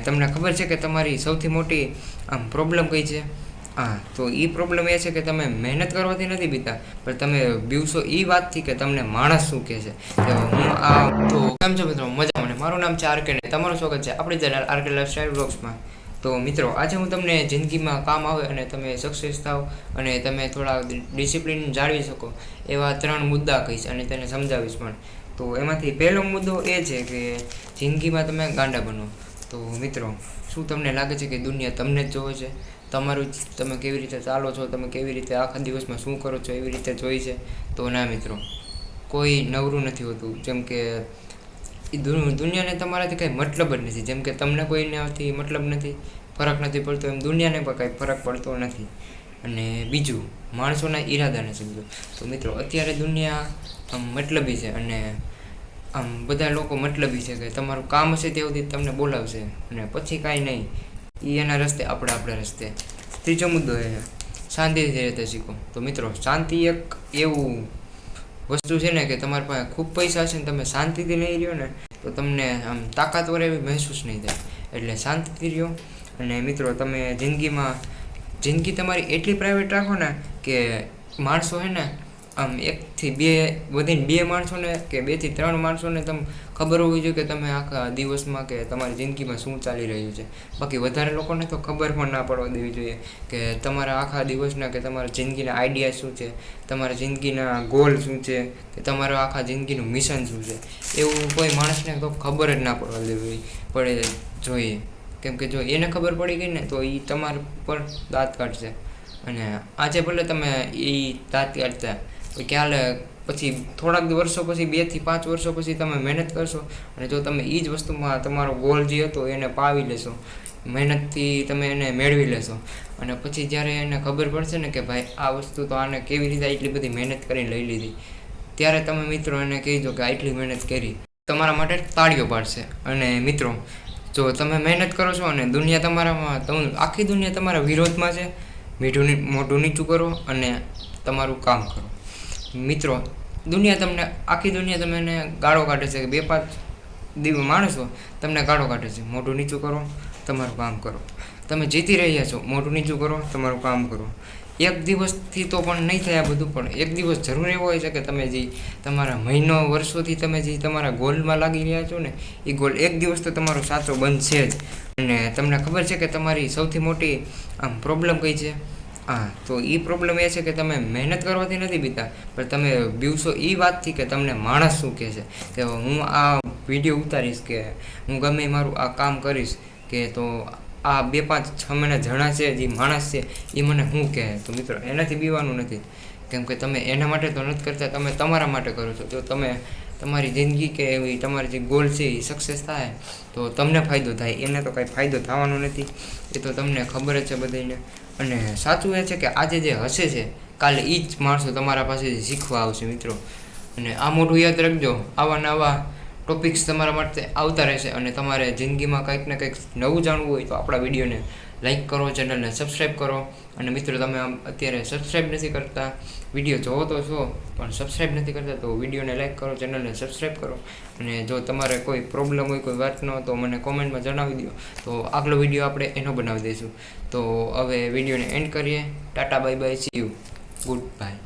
તમને ખબર છે કે તમારી સૌથી મોટી આમ પ્રોબ્લેમ કઈ છે? હા, તો એ પ્રોબ્લેમ એ છે કે તમે મહેનત કરવાથી નથી બીતા, પણ તમે બીવશો એ વાતથી કે તમને માણસ શું કહે છે. કે હું આ તો કેમ છો મિત્રો? મજા મને. મારું નામ છે આરકે, તમારું સ્વાગત છે આપણી ચેનલ આરકે લાઈફસ્ટાઈલ વ્લોગ્સમાં. તો મિત્રો, આજે હું તમને જિંદગીમાં કામ આવે અને તમે સક્સેસ થાવ અને તમે થોડા ડિસિપ્લિન જાળવી શકો એવા 3 મુદ્દા કહીશ અને તેને સમજાવીશ પણ. તો એમાંથી પહેલો મુદ્દો એ છે કે જિંદગીમાં તમે ગાંડા બનો. તો મિત્રો, શું તમને લાગે છે કે દુનિયા તમને જ જોવે છે? તમારું તમે કેવી રીતે ચાલો છો, તમે કેવી રીતે આખા દિવસમાં શું કરો છો એવી રીતે જોઈ છે? તો ના મિત્રો, કોઈ નવરું નથી હોતું. જેમ કે દુનિયાને તમારાથી કંઈ મતલબ જ નથી. જેમ કે તમને કોઈનાથી મતલબ નથી, ફરક નથી પડતો, એમ દુનિયાને પણ કંઈ ફરક પડતો નથી. અને બીજું, માણસોના ઈરાદાને સમજો. તો મિત્રો, અત્યારે દુનિયા આમ મતલબી છે અને આમ બધા લોકો મતલબી છે કે તમારું કામ હશે ત્યાં સુધી તમને બોલાવશે અને પછી કાંઈ નહીં, એ એના રસ્તે, આપણે રસ્તે. ત્રીજો મુદ્દો એ શાંતિથી રહેતા શીખો. તો મિત્રો, શાંતિ એક એવું વસ્તુ છે ને કે તમારી પાસે ખૂબ પૈસા છે ને તમે શાંતિથી નહીં રહ્યો ને તો તમને આમ તાકાતવર એવી મહેસૂસ નહીં થાય. એટલે શાંતિથી રહ્યો. અને મિત્રો, તમે જિંદગી તમારી એટલી પ્રાઇવેટ રાખો ને કે માણસો છે ને આમ 1 થી 2 વધીને 2 માણસોને કે 2 થી 3 માણસોને તમે ખબર હોવી જોઈએ કે તમે આખા દિવસમાં કે તમારી જિંદગીમાં શું ચાલી રહ્યું છે. બાકી વધારે લોકોને તો ખબર પણ ના પડવા દેવી જોઈએ કે તમારા આખા દિવસના કે તમારા જિંદગીના આઈડિયા શું છે, તમારા જિંદગીના ગોલ શું છે, કે તમારા આખા જિંદગીનું મિશન શું છે. એવું કોઈ માણસને તો ખબર જ ના પડવા દેવી પડે જોઈએ. કેમ કે જો એને ખબર પડી ગઈ ને તો એ તમારા પર દાંત કાઢશે. અને આજે ભલે તમે એ દાંત કાઢતા ખ્યાલ પછી થોડાક વર્ષો પછી 2 થી 5 વર્ષો પછી તમે મહેનત કરશો અને જો તમે એ જ વસ્તુમાં તમારો ગોલ જે હતો એને પાવી લેશો, મહેનતથી તમે એને મેળવી લેશો અને પછી જ્યારે એને ખબર પડશે ને કે ભાઈ આ વસ્તુ તો આને કેવી રીતે એટલી બધી મહેનત કરીને લઈ લીધી, ત્યારે તમે મિત્રો એને કહીજો કે આટલી મહેનત કરી, તમારા માટે તાળીઓ પાડશે. અને મિત્રો, જો તમે મહેનત કરો છો અને દુનિયા તમારામાં, આખી દુનિયા તમારા વિરોધમાં છે, મોઢું નીચું કરો અને તમારું કામ કરો. મિત્રો, આખી દુનિયા તમને ગાળો કાઢે છે કે 2-5 માણસો તમને ગાળો કાઢે છે. મોઢું નીચું કરો, તમારું કામ કરો. તમે જીતી રહ્યા છો, મોઢું નીચું કરો, તમારું કામ કરો. એક દિવસથી તો પણ નહીં થાય આ બધું, પણ એક દિવસ જરૂર એવો હોય છે કે તમે જે તમારા મહિનો વર્ષોથી તમે જે તમારા ગોલમાં લાગી રહ્યા છો ને એ ગોલ એક દિવસ તો તમારો સાચો બનશે જ. અને તમને ખબર છે કે તમારી સૌથી મોટી આમ પ્રોબ્લેમ કઈ છે? હા, તો એ પ્રોબ્લેમ એ છે કે તમે મહેનત કરવાથી નથી બીતા, પણ તમે બીવશો એ વાતથી કે તમને માણસ શું કહે છે. કે હું આ વિડીયો ઉતારીશ કે હું ગમે મારું આ કામ કરીશ કે તો આ 2-5-6 મહિના જણા છે જે માણસ છે એ મને શું કહે. તો મિત્રો, એનાથી બીવાનું નથી. કેમ કે તમે એના માટે તો નથી કરતા, તમે તમારા માટે કરો છો. જો તમે તમારી જિંદગી કે એવી તમારી જે ગોલ છે એ સક્સેસ થાય તો તમને ફાયદો થાય, એને તો કાંઈ ફાયદો થવાનો નથી. એ તો તમને ખબર જ છે બધાને. અને સાચું એ છે કે આજે જે હશે છે કાલે એ જ માણસો તમારા પાસેથી શીખવા આવશે મિત્રો. અને આ મોઢું યાદ રાખજો, આવા નવા ટોપિક્સ તમારા માટે આવતા રહેશે. અને તમારે જિંદગીમાં કંઈક ને કંઈક નવું જાણવું હોય તો આપણા વિડીયોને લાઈક કરો, ચેનલને સબસ્ક્રાઈબ કરો. અને મિત્રો, તમે અત્યારે સબસ્ક્રાઈબ નથી કરતા, વિડીયો જોવો તો છો પણ સબસ્ક્રાઈબ નથી કરતા, તો વિડીયોને લાઈક કરો, ચેનલને સબસ્ક્રાઈબ કરો. અને જો તમારે કોઈ પ્રોબ્લેમ હોય, કોઈ વાત ન હોય તો મને કોમેન્ટમાં જણાવી દો, તો આગલો વિડીયો આપણે એનો બનાવી દઈશું. તો હવે વિડીયોને એન્ડ કરીએ. Tata, bye bye, C you, good bye.